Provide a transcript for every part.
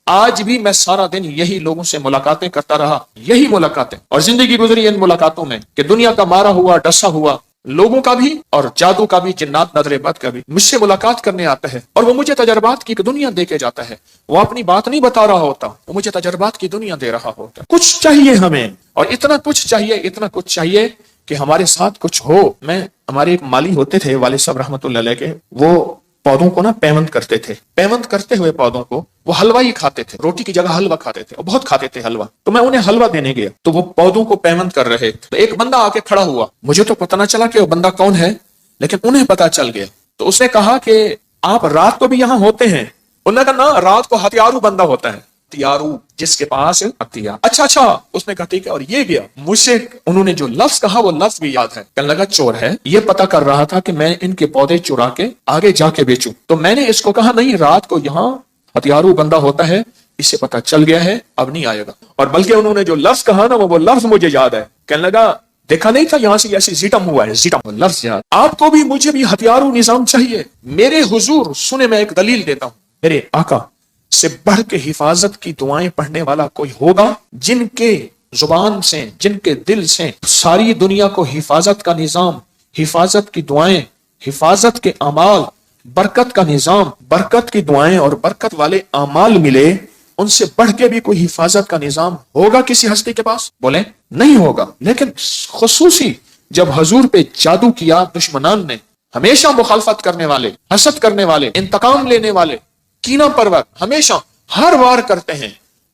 آج بھی میں سارا دن یہی لوگوں سے ملاقاتیں کرتا رہا، یہی ملاقاتیں، اور زندگی گزری ان ملاقاتوں میں کہ دنیا کا مارا ہوا ڈسا ہوا لوگوں کا بھی اور جادو کا بھی، جنات نظر بد کا بھی مجھ سے ملاقات کرنے آتا ہے، اور وہ مجھے تجربات کی دنیا دے کے جاتا ہے۔ وہ اپنی بات نہیں بتا رہا ہوتا، وہ مجھے تجربات کی دنیا دے رہا ہوتا۔ کچھ چاہیے ہمیں، اور اتنا کچھ چاہیے، اتنا کچھ چاہیے کہ ہمارے ساتھ کچھ ہو۔ ہمارے ایک مالی ہوتے تھے والد صاحب رحمۃ اللہ علیہ کے، وہ پودوں کو پیوند کرتے تھے، پیوند کرتے ہوئے پودوں کو وہ حلوہ ہی کھاتے تھے، روٹی کی جگہ حلوہ کھاتے تھے، اور بہت کھاتے تھے حلوہ۔ تو میں انہیں حلوہ دینے گیا تو وہ پودوں کو پیوند کر رہے، تو ایک بندہ آ کے کھڑا ہوا، مجھے تو پتہ نہ چلا کہ وہ بندہ کون ہے، لیکن انہیں پتا چل گیا۔ تو اس نے کہا کہ آپ رات کو بھی یہاں ہوتے ہیں؟ انہوں نے کہا نا، رات کو ہتھیارو بندہ ہوتا ہے، ہتھیارو جس کے پاس ہتھیار۔ اچھا اس نے کہا ٹھیک ہے، اور یہ گیا۔ مجھ سے انہوں نے جو لفظ کہا وہ لفظ بھی یاد ہے، کہنے لگا چور ہے، یہ پتا کر رہا تھا کہ میں ان کے پودے چرا کے آگے جا کے بیچوں۔ تو میں نے اس کو کہا نہیں، رات کو یہاں ہتھیارو بندہ ہوتا ہے، اس سے پتا چل گیا ہے، اب نہیں آئے گا۔ اور بلکہ انہوں نے جو لفظ کہا نا وہ لفظ مجھے یاد ہے، کہنے لگا دیکھا نہیں تھا یہاں سے ایسی زیٹم ہوا ہے، زیٹم لفظ یاد۔ آپ کو بھی مجھے بھی ہتھیارو نظام چاہیے۔ میرے حضور سنے، میں ایک دلیل دیتا ہوں، میرے آقا سے بڑھ کے حفاظت کی دعائیں پڑھنے والا کوئی ہوگا؟ جن کے زبان سے، جن کے دل سے ساری دنیا کو حفاظت کا نظام، حفاظت کی دعائیں، حفاظت کے اعمال، برکت کا نظام، برکت کی دعائیں اور برکت والے اعمال ملے، ان سے بڑھ کے بھی کوئی حفاظت کا نظام ہوگا کسی ہستی کے پاس؟ بولیں نہیں ہوگا۔ لیکن خصوصی جب حضور پہ جادو کیا دشمنان نے، ہمیشہ مخالفت کرنے والے، حسد کرنے والے، انتقام لینے والے، کینہ پرور، ہمیشہ ہر وار کرتے ہیں،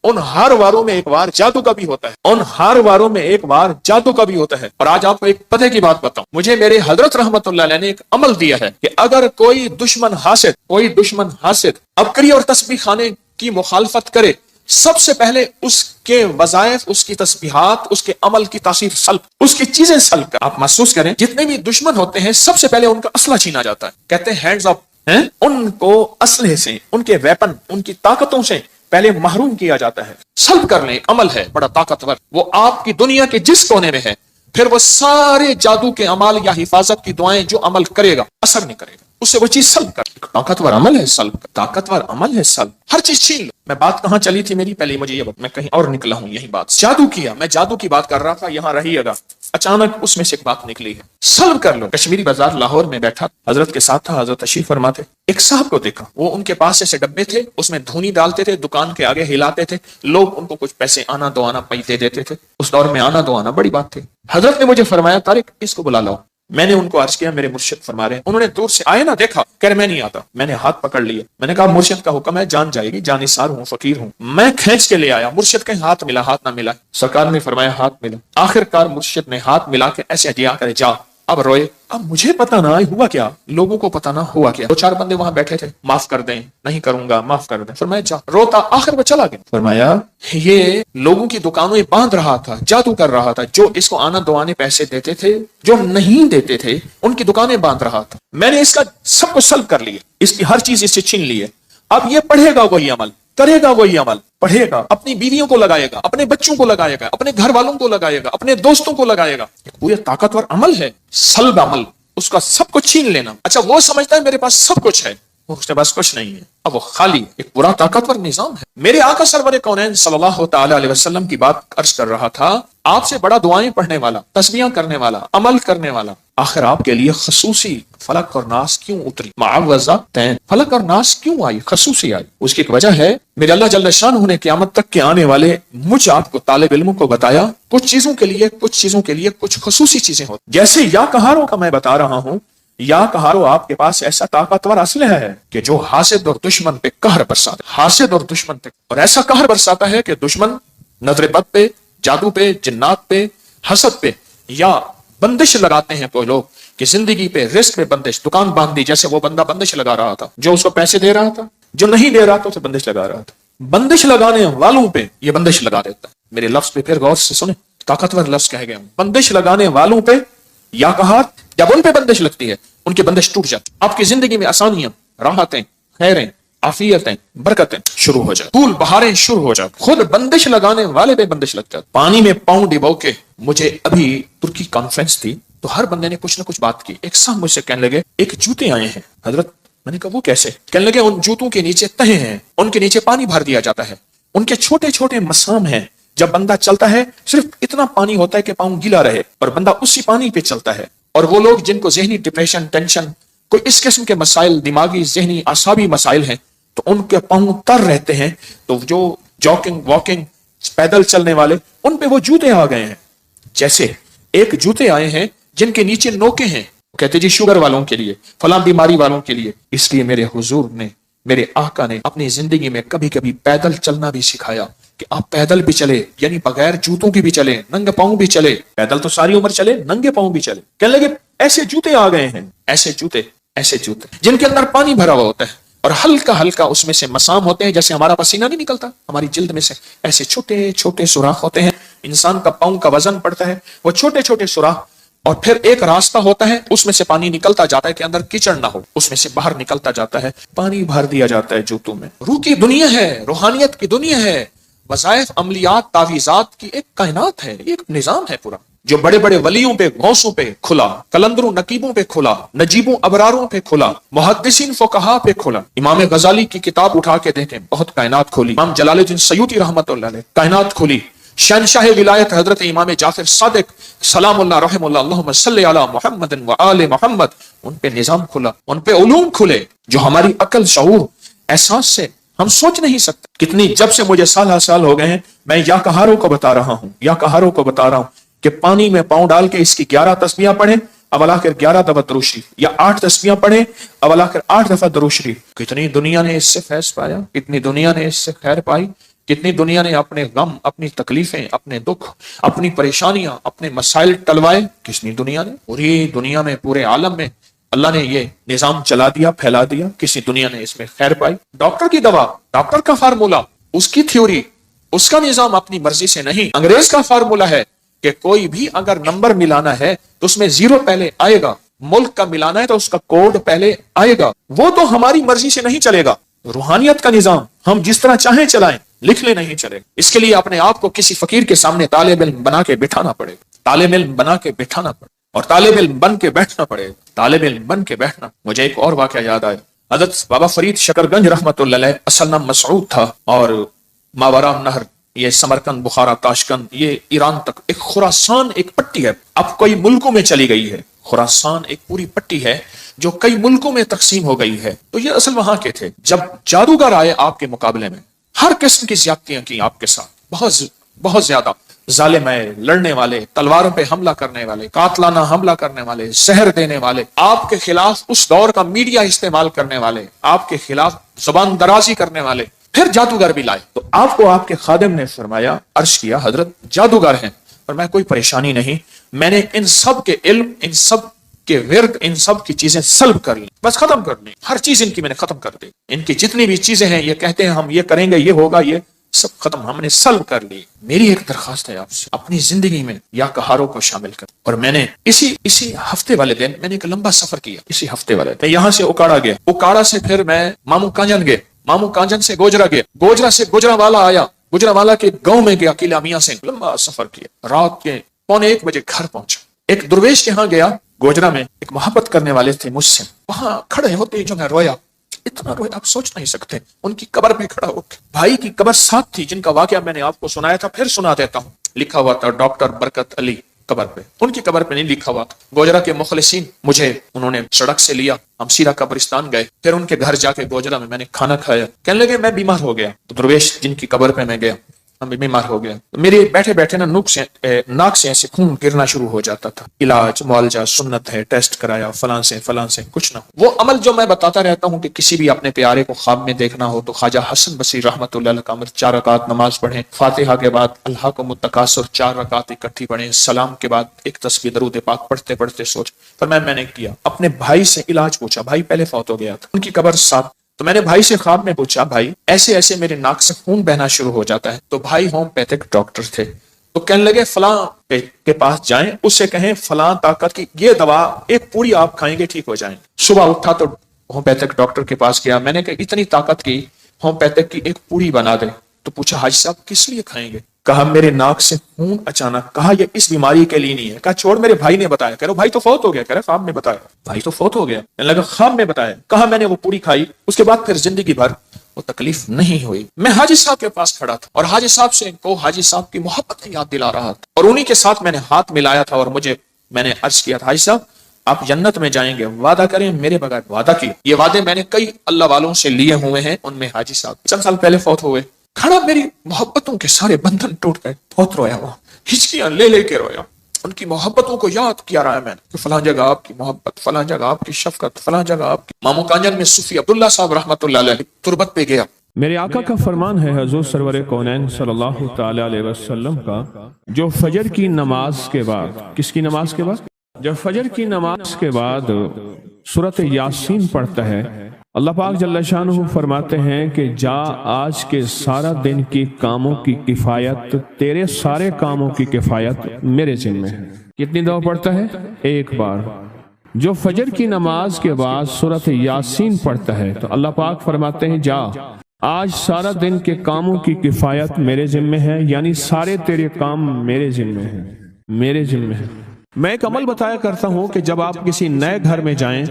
ان ہر واروں میں ایک وار جادو کا بھی ہوتا ہے، ان ہر واروں میں ایک وار جادو کا بھی ہوتا ہے۔ اور آج آپ کو ایک پتے کی بات بتاؤں، مجھے میرے حضرت رحمت اللہ علیہ نے ایک عمل دیا ہے کہ اگر کوئی دشمن حاسد ابکری اور تسبیح خانے کی مخالفت کرے، سب سے پہلے اس کے وظائف، اس کی تسبیحات، اس کے عمل کی تاثیر سلب، اس کی چیزیں سلب کر۔ آپ محسوس کریں، جتنے بھی دشمن ہوتے ہیں سب سے پہلے ان کا اسلحہ چھینا جاتا ہے، کہتے ہیں ہینڈز اپ، ان کو اسلحے سے، ان کے ویپن، ان کی طاقتوں سے پہلے محروم کیا جاتا ہے۔ سلب کر لیں، ایک عمل ہے بڑا طاقتور، وہ آپ کی دنیا کے جس کونے میں ہے، پھر وہ سارے جادو کے عمل یا حفاظت کی دعائیں جو عمل کرے گا اثر نہیں کرے گا، اس سے وہ چیز سلب کر، طاقتور عمل ہے سلب، طاقتور عمل ہے سلب، ہر چیز چھین لو۔ میں بات کہاں چلی تھی میری، پہلے مجھے یہ بات، میں کہیں اور نکلا ہوں، یہی بات جادو کیا، میں جادو کی بات کر رہا تھا، یہاں رہیے گا، اچانک اس میں سے ایک بات نکلی ہے، سلب کر لو۔ کشمیری بازار لاہور میں بیٹھا، حضرت کے ساتھ تھا، حضرت تشریف فرما تھے، ایک صاحب کو دیکھا، وہ ان کے پاس ایسے ڈبے تھے، اس میں دھونی ڈالتے تھے، دکان کے آگے ہلاتے تھے، لوگ ان کو کچھ پیسے آنا دو آنا پیسے دیتے تھے، اس دور میں آنا دو آنا بڑی بات تھی۔ حضرت نے مجھے فرمایا طارق اس کو بلا لاؤ۔ میں نے ان کو عرض کیا میرے مرشد فرما رہے ہیں، انہوں نے دور سے آئے نا دیکھا، کہہ رہے میں نہیں آتا، میں نے ہاتھ پکڑ لیا، میں نے کہا مرشد کا حکم ہے، جان جائے گی، جانثار ہوں، فقیر ہوں، میں کھینچ کے لے آیا، مرشد کہیں ہاتھ ملا، ہاتھ نہ ملا، سرکار نے فرمایا ہاتھ ملا، آخر کار مرشد نے ہاتھ ملا کے ایسے دیا کرے جا، اب روئے۔ اب مجھے پتا نہ ہوا کیا، لوگوں کو پتا نہ ہوا کیا، دو چار بندے وہاں بیٹھے تھے، معاف کر دیں، نہیں کروں گا، معاف کر دیں، فرمایا جا، روتا، آخر وہ چلا گیا۔ فرمایا یہ لوگوں کی دکانوں میں باندھ رہا تھا، جادو کر رہا تھا، جو اس کو آنا دو آنے پیسے دیتے تھے، جو نہیں دیتے تھے ان کی دکانیں باندھ رہا تھا، میں نے اس کا سب کچھ سلب کر لیا، اس کی ہر چیز اس سے چھین لی ہے۔ اب یہ پڑھے گا وہی عمل، کرے گا وہی عمل، پڑھے گا، اپنی بیویوں کو لگائے گا، اپنے بچوں کو لگائے گا، اپنے گھر والوں کو لگائے گا، اپنے دوستوں کو لگائے گا، پورے طاقتور عمل ہے، سلب عمل، اس کا سب کچھ چھین لینا۔ اچھا وہ سمجھتا ہے میرے پاس سب کچھ ہے، اس کے پاس کچھ نہیں ہے، اب وہ خالی ایک پورا طاقتور نظام ہے۔ میرے آقا سرور کونین صلی اللہ تعالی علیہ وسلم کی بات عرض کر رہا تھا، آپ سے بڑا دعائیں پڑھنے والا، تسبیحاں کرنے والا، عمل کرنے والا، آخر آپ کے لیے خصوصی فلق اور ناس کیوں اتری، معوذتین، فلق اور ناس کیوں آئی، خصوصی آئی؟ اس کی ایک وجہ ہے، میرے اللہ جل شانہ نے قیامت تک کے آنے والے مجھ آپ کو طالب علموں کو بتایا، کچھ چیزوں کے لیے کچھ خصوصی چیزیں ہوتی، جیسے یا کہاروں کا میں بتا رہا ہوں، یا کہارو آپ کے پاس ایسا طاقتور اسلحہ ہے کہ جو حاسد اور دشمن پہ قہر برساتا ہے، حاسد اور دشمن پہ، اور ایسا قہر برساتا ہے کہ دشمن نظر بد پہ، جادو پہ، جنات پہ، حسد پہ، یا بندش لگاتے ہیں کوئی لوگ کہ زندگی پہ، رزق پہ بندش، دکان باندھ دی، جیسے وہ بندہ بندش لگا رہا تھا، جو اس کو پیسے دے رہا تھا، جو نہیں دے رہا تھا اسے بندش لگا رہا تھا، بندش لگانے والوں پہ یہ بندش لگا دیتا ہے۔ میرے لفظ پہ پھر غور سے سنیں، طاقتور لفظ کہہ گیا ہوں، بندش لگانے والوں پہ یا کہار، جب ان پہ بندش لگتی ہے ان کی بندش ٹوٹ جاتی، آپ کی زندگی میں آسانیاں، راحتیں، خیریں، عافیتیں، برکتیں شروع ہو جائے، پھول بہاریں شروع ہو جائے، خود بندش لگانے والے پہ بندش لگ جاتی۔ پانی میں پاؤں ڈبو کے، مجھے ابھی ترکی کانفرنس تھی تو ہر بندے نے کچھ نہ کچھ بات کی، ایک صاحب مجھ سے کہنے لگے ایک جوتے آئے ہیں حضرت میں نے کہا وہ کیسے؟ کہنے لگے ان جوتوں کے نیچے تہیں ہیں، ان کے نیچے پانی بھر دیا جاتا ہے، ان کے چھوٹے چھوٹے مسام ہیں، جب بندہ چلتا ہے صرف اتنا پانی ہوتا ہے کہ پاؤں گیلا رہے اور بندہ اسی پانی پہ چلتا ہے۔ اور وہ لوگ جن کو ذہنی ڈپریشن، ٹینشن، کوئی اس قسم کے مسائل، دماغی ذہنی اعصابی مسائل ہیں، تو ان کے پاؤں تر رہتے ہیں، تو جو جاگنگ واکنگ پیدل چلنے والے، ان پہ وہ جوتے آ گئے ہیں۔ جیسے ایک جوتے آئے ہیں جن کے نیچے نوکیں ہیں، کہتے جی شوگر والوں کے لیے، فلاں بیماری والوں کے لیے۔ اس لیے میرے حضور نے، میرے آقا نے اپنی زندگی میں کبھی کبھی پیدل چلنا بھی سکھایا کہ آپ پیدل بھی چلے، یعنی بغیر جوتوں کے بھی چلے، ننگے پاؤں بھی چلے۔ پیدل تو ساری عمر چلے، ننگے پاؤں بھی چلے۔ کہنے لگے ایسے جوتے آ گئے ہیں، ایسے جوتے جن کے اندر پانی بھرا ہوا ہوتا ہے اور ہلکا ہلکا اس میں سے مسام ہوتے ہیں، جیسے ہمارا پسینہ نہیں نکلتا ہماری جلد میں سے، ایسے چھوٹے چھوٹے سوراخ ہوتے ہیں۔ انسان کا پاؤں کا وزن پڑتا ہے، وہ چھوٹے چھوٹے سوراخ، اور پھر ایک راستہ ہوتا ہے، اس میں سے پانی نکلتا جاتا ہے کہ اندر کیچڑ نہ ہو، اس میں سے باہر نکلتا جاتا ہے، پانی بھر دیا جاتا ہے جوتوں میں۔ روح کی دنیا ہے، روحانیت کی دنیا ہے، وظائف، عملیات، تعویذات کی ایک کائنات ہے، ایک نظام ہے پورا، جو بڑے بڑے ولیوں پہ، غوثوں پہ کھلا، کلندروں نقیبوں پہ کھلا، نجیبوں ابراروں پہ کھلا، محدثین فقہا پہ کھلا۔ امام غزالی کی کتاب اٹھا کے دیکھیں، بہت کائنات کھولی۔ امام جلال الدین سیوطی رحمۃ اللہ علیہ، کائنات کھولی۔ شہنشاہ ولایت حضرت امام جعفر صادق سلام اللہ رحم اللہ، اللہم صلی علی محمد و آل محمد، ان پہ نظام کھلا، ان پہ علوم کھلے جو ہماری عقل، شعور، احساس سے ہم سوچ نہیں سکتے۔ کتنی، جب سے مجھے سال ہو گئے ہیں، میں یا کہاروں کو بتا رہا ہوں کہ پانی میں پاؤں ڈال کے اس کی 11 تسبیحاں پڑھیں، اول آخر 11 دفعہ درود شریف، یا 8 تسبیحاں پڑھیں، اول آخر 8 دفعہ درود شریف۔ کتنی دنیا نے اس سے فیض پایا، کتنی دنیا نے اس سے خیر پائی، کتنی دنیا نے اپنے غم، اپنی تکلیفیں، اپنے دکھ، اپنی پریشانیاں، اپنے مسائل ٹلوائے۔ کتنی دنیا نے، پوری دنیا میں، پورے عالم میں اللہ نے یہ نظام چلا دیا، پھیلا دیا، کسی دنیا نے اس میں خیر پائی۔ ڈاکٹر کی دوا، ڈاکٹر کا فارمولا، اس کی تھیوری، اس کا نظام اپنی مرضی سے نہیں۔ انگریز کا فارمولا ہے کہ کوئی بھی اگر نمبر ملانا ہے تو اس میں 0 پہلے آئے گا، ملک کا ملانا ہے تو اس کا کوڈ پہلے آئے گا۔ وہ تو ہماری مرضی سے نہیں چلے گا۔ روحانیت کا نظام ہم جس طرح چاہیں چلائیں، لکھ لے نہیں چلے گا۔ اس کے لیے اپنے آپ کو کسی فقیر کے سامنے طالب علم بنا کے بٹھانا پڑے گا، طالب علم بنا کے بٹھانا پڑے گا، اور طالب علم بن کے بیٹھنا پڑے گا، طالب علم بن کے بیٹھنا۔ مجھے ایک اور واقعہ یاد آیا، حضرت بابا فرید شکر گنج رحمۃ اللہ علیہ، اصل نام مسعود تھا، اور ماورا نہر، یہ سمرقند، بخارا، تاشقند، یہ ایران تک، ایک خراسان ایک پٹی ہے، اب کئی ملکوں میں چلی گئی ہے۔ خراسان ایک پوری پٹی ہے جو کئی ملکوں میں تقسیم ہو گئی ہے۔ تو یہ اصل وہاں کے تھے۔ جب جادوگر آئے آپ کے مقابلے میں، ہر قسم کی زیادتیاں کی آپ کے ساتھ، بہت زیادہ ظالم ہے، لڑنے والے، تلواروں پہ حملہ کرنے والے، قاتلانہ حملہ کرنے والے، زہر دینے والے، آپ کے خلاف اس دور کا میڈیا استعمال کرنے والے، آپ کے خلاف زبان درازی کرنے والے، پھر جادوگر بھی لائے۔ تو آپ کو آپ کے خادم نے فرمایا، عرض کیا، حضرت جادوگر ہیں، اور میں کوئی پریشانی نہیں، میں نے ان سب کے علم، ان سب کے ورد، ان سب کی چیزیں سلب کر لی، بس ختم کر لی، ہر چیز ان کی میں نے ختم کر دی، ان کی جتنی بھی چیزیں ہیں، یہ کہتے ہیں ہم یہ کریں گے، یہ ہوگا، یہ سب ختم، ہم نے سلب کر لی۔ میری ایک درخواست ہے آپ سے، اپنی زندگی میں یا کہاروں کو شامل کر۔ اور میں نے اسی ہفتے والے دن میں نے ایک لمبا سفر کیا، اسی ہفتے والے دن یہاں سے اکاڑا گیا، اکاڑا سے پھر میں مامو کانجن گئے، مامو کانجن سے گوجرا گیا، گوجرا سے گجرانوالا آیا، گجرانوالا کے گاؤں میں گیا، قلعہ میاں سے لمبا سفر کیا، رات کے 1:45 بجے گھر پہنچا۔ ایک درویش کے ہاں گیا گوجرا میں، ایک محبت کرنے والے تھے مجھ سے، وہاں کھڑے ہوتے جو میں رویا، اتنا رویا آپ سوچ نہیں سکتے۔ ان کی قبر پہ کھڑا ہو کے، بھائی کی قبر ساتھ تھی جن کا واقعہ میں نے آپ کو سنایا تھا، پھر سنا دیتا ہوں۔ لکھا ہوا تھا ڈاکٹر برکت علی قبر پہ، ان کی قبر پہ نہیں لکھا ہوا تھا۔ گوجرا کے مخلصین مجھے انہوں نے سڑک سے لیا، ہم سیرا قبرستان گئے، پھر ان کے گھر جا کے گوجرا میں نے کھانا کھایا۔ کہنے لگے میں بیمار ہو گیا، تو درویش جن کی قبر پہ میں گیا، میں بیمار ہو گیا، میرے بیٹھے بیٹھے نا ناک سے ایسے خون گرنا شروع ہو جاتا تھا۔ علاج معالجہ سنت ہے، ٹیسٹ کرایا، فلاں سے کچھ نہ ہو۔ وہ عمل جو میں بتاتا رہتا ہوں کہ کسی بھی اپنے پیارے کو خواب میں دیکھنا ہو تو خواجہ حسن بصری رحمۃ اللہ علیہ کا امر 4 رکعت نماز پڑھیں، فاتحہ کے بعد اللہ کو متکاثر 4 رکعت اکٹھی پڑھیں، سلام کے بعد ایک تسبیح درود پاک پڑھتے پڑھتے سوچ۔ پر میں نے کیا، اپنے بھائی سے علاج پوچھا، بھائی پہلے فوت ہو گیا تھا، ان کی قبر ساتھ، تو میں نے بھائی سے خواب میں پوچھا، بھائی ایسے ایسے میرے ناک سے خون بہنا شروع ہو جاتا ہے، تو بھائی ہومیوپیتھک ڈاکٹر تھے، تو کہنے لگے فلاں کے پاس جائیں، اس سے کہیں فلاں طاقت کی یہ دوا ایک پوری آپ کھائیں گے ٹھیک ہو جائیں۔ صبح اٹھا تو ہومیوپیتھک ڈاکٹر کے پاس گیا، میں نے کہا اتنی طاقت کی ہومیوپیتھک کی ایک پوری بنا دے، تو پوچھا حاجی صاحب کس لیے کھائیں گے؟ کہا میرے ناک سے خون اچانک، کہا یہ اس بیماری کے لیے نہیں ہے، کہا چھوڑ میرے بھائی نے بتایا، کہہ رہا بھائی تو فوت ہو گیا، کہہ رہا خواب میں بتایا، بھائی تو فوت ہو گیا، کہنے لگا خواب میں بتایا، کہا میں نے وہ پوری کھائی، اس کے بعد پھر زندگی بھر وہ تکلیف نہیں ہوئی۔ میں حاجی صاحب کے پاس کھڑا تھا اور حاجی صاحب سے کو حاجی صاحب کی محبت کی یاد دلا رہا تھا، اور انہی کے ساتھ میں نے ہاتھ ملایا تھا اور میں نے عرض کیا تھا حاجی صاحب آپ جنت میں جائیں گے، وعدہ کریں، میرے بغیر وعدہ کیا۔ یہ وعدے میں نے کئی اللہ والوں سے لیے ہوئے ہیں، ان میں حاجی صاحب چند سال پہلے فوت ہوئے۔ کھڑا میری محبتوں کے سارے بندھن ٹوٹ گئے، بہت رویا وہاں، ہچکیاں لے لے کے رویا، ان کی محبتوں کو یاد کیا رہا ہے میں نے، فلاں جگہ آپ کی محبت، فلاں جگہ آپ کی شفقت، فلاں جگہ آپ کی۔ مامو کانجن میں صوفی عبداللہ صاحب رحمۃ اللہ علیہ تربت پہ گیا۔ میرے آقا کا فرمان ہے حضور سرور کونین صلی اللہ تعالی علیہ وسلم کا، جو فجر کی نماز کے بعد، کس کی نماز کے بعد؟ جب فجر کی نماز کے بعد سورۃ یاسین پڑھتا ہے، اللہ پاک جل شانہ فرماتے ہیں کہ جا آج کے سارا دن کی کاموں کی کفایت، تیرے سارے کاموں کی کفایت میرے ذمہ ہے۔ کتنی دفعہ پڑھتا ہے؟ ایک بار۔ جو فجر کی نماز کے بعد سورۃ یاسین پڑھتا ہے تو اللہ پاک فرماتے ہیں جا آج سارا دن کے کاموں کی کفایت میرے ذمہ ہے، یعنی سارے تیرے کام میرے ذمہ ہیں، میرے ذمہ ہے۔ میں ایک عمل بتایا کرتا ہوں کہ جب آپ کسی نئے گھر میں جائیں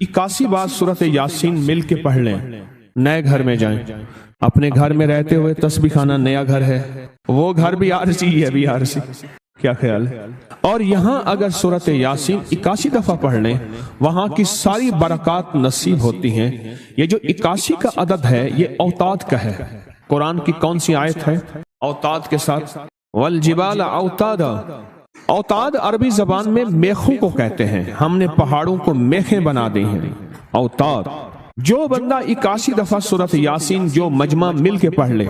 81 بار سورۃ یاسین مل کے پڑھ لیں۔ نئے گھر میں جائیں، اپنے گھر میں رہتے ہوئے تسبیح خانہ نیا گھر ہے، وہ گھر بھی عارضی ہے، بھی عارضی، کیا خیال ہے؟ اور یہاں اگر سورۃ یاسین 81 دفعہ پڑھ لیں، وہاں کی ساری برکات نصیب ہوتی ہیں۔ یہ جو 81 کا عدد ہے یہ اوتاد کا ہے۔ قرآن کی کون سی آیت ہے اوتاد کے ساتھ؟ والجبال اوتادا۔ اوتاد عربی زبان میں میخوں کو کہتے ہیں، ہم نے پہاڑوں کو میخیں بنا دی ہیں، اوتاد۔ جو بندہ 81 دفعہ سورۃ یاسین جو مجمع مل کے پڑھ لے،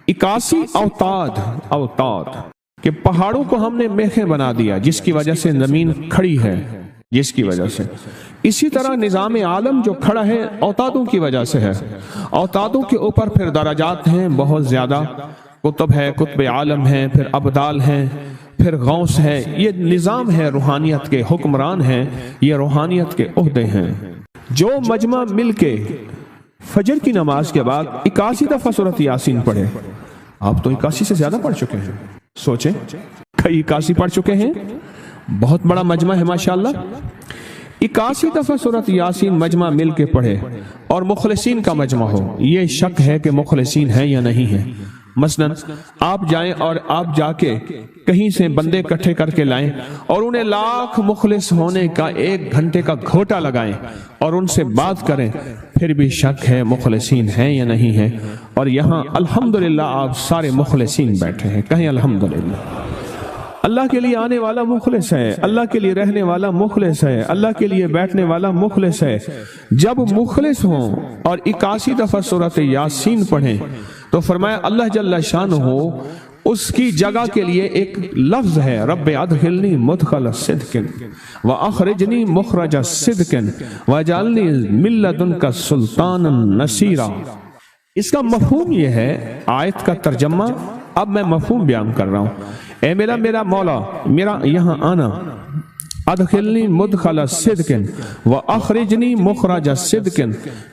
81 اوتاد، اوتاد کہ پہاڑوں کو ہم نے میخیں بنا دیا، جس کی وجہ سے زمین کھڑی ہے، جس کی وجہ سے۔ اسی طرح نظام عالم جو کھڑا ہے اوتادوں کی وجہ سے ہے۔ اوتادوں کے اوپر پھر درجات ہیں بہت زیادہ، قطب ہے، قطب عالم ہے، پھر ابدال ہیں، پھر غوث ہے۔ یہ نظام ہے، روحانیت کے حکمران ہیں، یہ روحانیت کے عہدے ہیں۔ جو مجمع مل کے فجر کی نماز کے بعد 81 دفعہ سورۃ یاسین پڑھے، آپ تو 81 سے زیادہ پڑھ چکے ہیں، سوچیں کئی 81 پڑھ چکے ہیں، بہت بڑا مجمع ہے ماشاءاللہ۔ 81 دفعہ سورۃ یاسین مجمع مل کے پڑھے اور مخلصین کا مجمع ہو، یہ شک ہے کہ مخلصین ہیں یا نہیں ہیں۔ مثلا آپ جائیں اور آپ جا کے کہیں سے بندے اکٹھے کر کے لائیں اور انہیں لاکھ مخلص ہونے کا 1 گھنٹے کا گھوٹا لگائیں اور ان سے بات کریں، پھر بھی شک ہے مخلصین ہیں یا نہیں ہیں۔ اور یہاں الحمدللہ آپ سارے مخلصین بیٹھے ہیں، کہیں الحمدللہ۔ اللہ کے لیے آنے والا مخلص ہے، اللہ کے لیے رہنے والا مخلص ہے، اللہ کے لیے بیٹھنے والا مخلص ہے۔ جب مخلص ہوں اور 81 دفعہ سورۃ یاسین پڑھیں تو فرمایا اللہ جل شانہ اس کی جگہ کے لیے ایک لفظ ہے، رب ادخلنی مدخل صدق واخرجنی مخرج صدق واجعلنی من لدنک سلطانا نصیرا۔ اس کا مفہوم یہ ہے، آیت کا ترجمہ اب میں مفہوم بیان کر رہا ہوں۔ اے میرا مولا، میرا یہاں آنا، ادخلنی مدخل صدق واخرجنی مخرج صدق،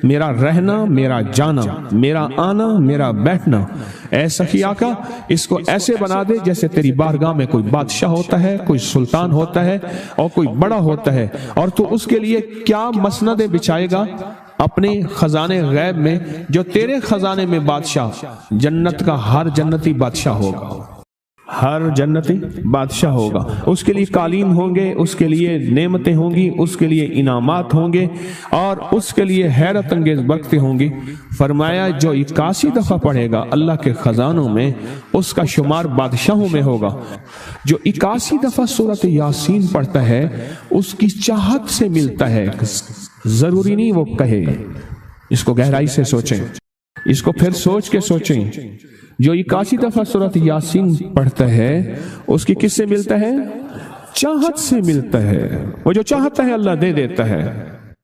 میرا رہنا، میرا جانا، میرا آنا، میرا بیٹھنا، اے سخی آقا اس کو ایسے بنا دے جیسے تیری بارگاہ میں کوئی بادشاہ ہوتا ہے، کوئی سلطان ہوتا ہے اور کوئی بڑا ہوتا ہے، اور تو اس کے لیے کیا مسندیں بچھائے گا اپنے خزانے غیب میں، جو تیرے خزانے میں بادشاہ، جنت کا ہر جنتی بادشاہ ہوگا، ہر جنتی بادشاہ ہوگا، اس کے لیے قالین ہوں گے، اس کے لیے نعمتیں ہوں گی، اس کے لیے انعامات ہوں گے، اور اس کے لیے حیرت انگیز برکتیں ہوں گی۔ فرمایا جو 81 دفعہ پڑھے گا اللہ کے خزانوں میں، اس کا شمار بادشاہوں میں ہوگا۔ جو 81 دفعہ سورۃ یاسین پڑھتا ہے اس کی چاہت سے ملتا ہے، ضروری نہیں وہ کہے۔ اس کو گہرائی سے سوچیں، اس کو پھر سوچ کے سوچیں۔ جو 81 دفعہ سورۃ یاسین پڑھتا ہے اس کی کس سے ملتا ہے؟ چاہت سے ملتا ہے، وہ جو چاہتا ہے اللہ دے دیتا ہے۔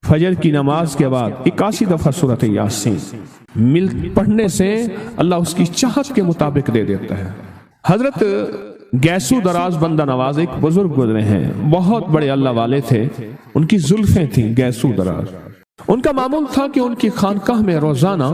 فجر کی نماز کے بعد 81 دفعہ سورۃ یاسین پڑھنے سے اللہ اس کی چاہت کے مطابق دے دیتا ہے۔ حضرت گیسو دراز بندہ نواز ایک بزرگ گزرے ہیں، بہت بڑے اللہ والے تھے، ان کی زلفیں تھیں گیسو دراز۔ ان کا معمول تھا کہ ان کی خانقاہ میں روزانہ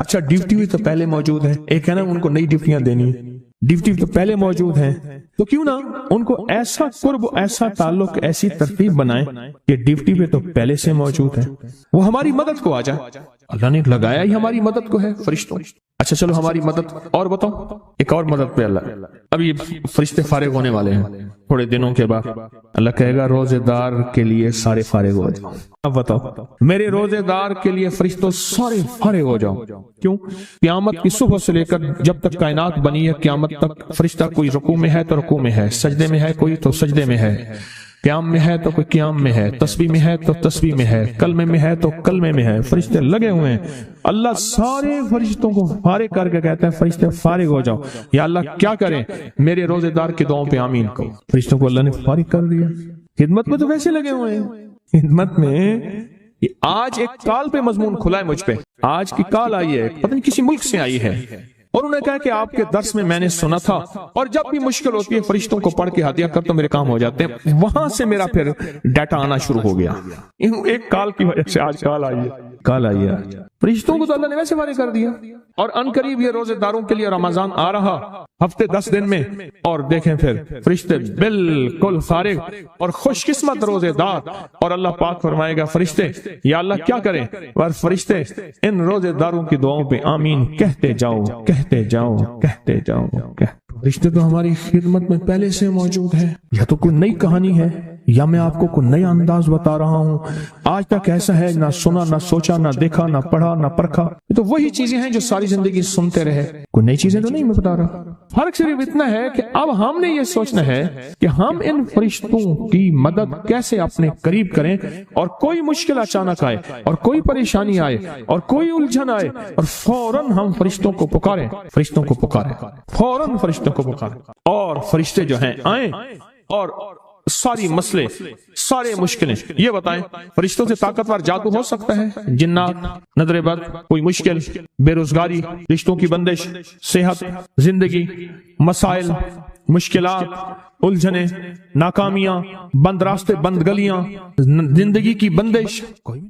اچھا ڈیوٹی بھی تو پہلے موجود ہے، ایک ہے نا ان کو نئی ڈیوٹیاں دینی، ڈیوٹی تو پہلے موجود ہیں، تو کیوں نہ ان کو ایسا قرب، ایسا تعلق، ایسی ترتیب بنائیں کہ ڈیوٹی پہ تو پہلے سے موجود ہے، وہ ہماری مدد کو آ جائے۔ اللہ نے لگایا ہی ہماری مدد کو ہے فرشتوں۔ اچھا چلو ہماری مدد اور بتاؤ، ایک اور مدد پہ اللہ، اب یہ فرشتے فارغ ہونے والے ہیں تھوڑے دنوں کے بعد، اللہ کہے گا روزے دار کے لیے سارے فارغ ہو جاؤ۔ اب بتاؤ میرے روزے دار کے لیے فرشتوں سارے فارغ ہو جاؤ، کیوں؟ قیامت کی صبح سے لے کر جب تک کائنات بنی ہے قیامت تک فرشتہ کوئی رکوع میں ہے تو رکوع میں ہے، سجدے میں ہے کوئی تو سجدے میں ہے، قیام میں ہے تو کوئی قیام میں ہے، تسبیح میں ہے تو تسبیح میں ہے، کلمے میں ہے تو کلمے میں ہے، فرشتے لگے ہوئے ہیں۔ اللہ سارے فرشتوں کو فارغ کر کے کہتا ہے فرشتے فارغ ہو جاؤ۔ یا اللہ کیا کریں؟ میرے روزے دار کی دعاؤں پہ آمین کہو۔ فرشتوں کو اللہ نے فارغ کر دیا، خدمت میں تو ویسے لگے ہوئے ہیں، خدمت میں۔ آج ایک کال پہ مضمون کھلا ہے مجھ پہ، آج کی کال آئی ہے، پتہ نہیں کسی ملک سے آئی ہے، اور انہوں نے کہا کہ آپ کے درس میں میں نے سنا تھا، اور جب بھی مشکل ہوتی ہے فرشتوں کو پڑھ کے ہدیہ کر تو میرے کام ہو جاتے ہیں۔ وہاں سے میرا پھر ڈیٹا آنا شروع ہو گیا، ایک کال کی وجہ سے آج کال آئی ہے، کال آئی ہے۔ فرشتوں کو تو اللہ نے ویسے فارغ کر دیا، اور ان قریب یہ روزے داروں کے لیے رمضان آ رہا ہفتے 10 دن میں، اور دیکھیں پھر فرشتے بالکل فارغ اور خوش قسمت روزے دار، اور اللہ پاک فرمائے گا فرشتے یا اللہ کیا کریں؟ اور فرشتے ان روزے داروں کی دعاؤں پہ آمین کہتے جاؤ، کہتے جاؤ، کہتے جاؤ۔ فرشتے تو ہماری خدمت میں پہلے سے موجود ہے، یا تو کوئی نئی کہانی ہے یا میں آپ کو کوئی نیا انداز بتا رہا ہوں، آج تک ایسا ہے نہ سنا، نہ سوچا، نہ دیکھا، نہ پڑھا، نہ پرکھا، یہ تو وہی چیزیں ہیں جو ساری زندگی سنتے رہے، کوئی نئی چیزیں تو نہیں میں بتا رہا۔ فرق صرف اتنا ہے کہ اب ہم نے یہ سوچنا ہے کہ ہم ان فرشتوں کی مدد کیسے اپنے قریب کریں، اور کوئی مشکل اچانک آئے اور کوئی پریشانی آئے اور کوئی الجھن آئے اور فوراً ہم فرشتوں کو پکاریں، فرشتوں کو پکاریں، فوراً فرشتوں کو پکاریں، اور فرشتے جو ہیں آئیں اور ساری مسئلے، سارے مشکلیں یہ بتائیں۔ فرشتوں سے طاقتور جادو ہو سکتا ہے؟ جنات، نظر بد، کوئی مشکل، بے روزگاری، رشتوں کی بندش، صحت، زندگی، مسائل، مشکلات، الجھنیں، ناکامیاں، بند راستے، بند گلیاں، زندگی کی بندش، کوئی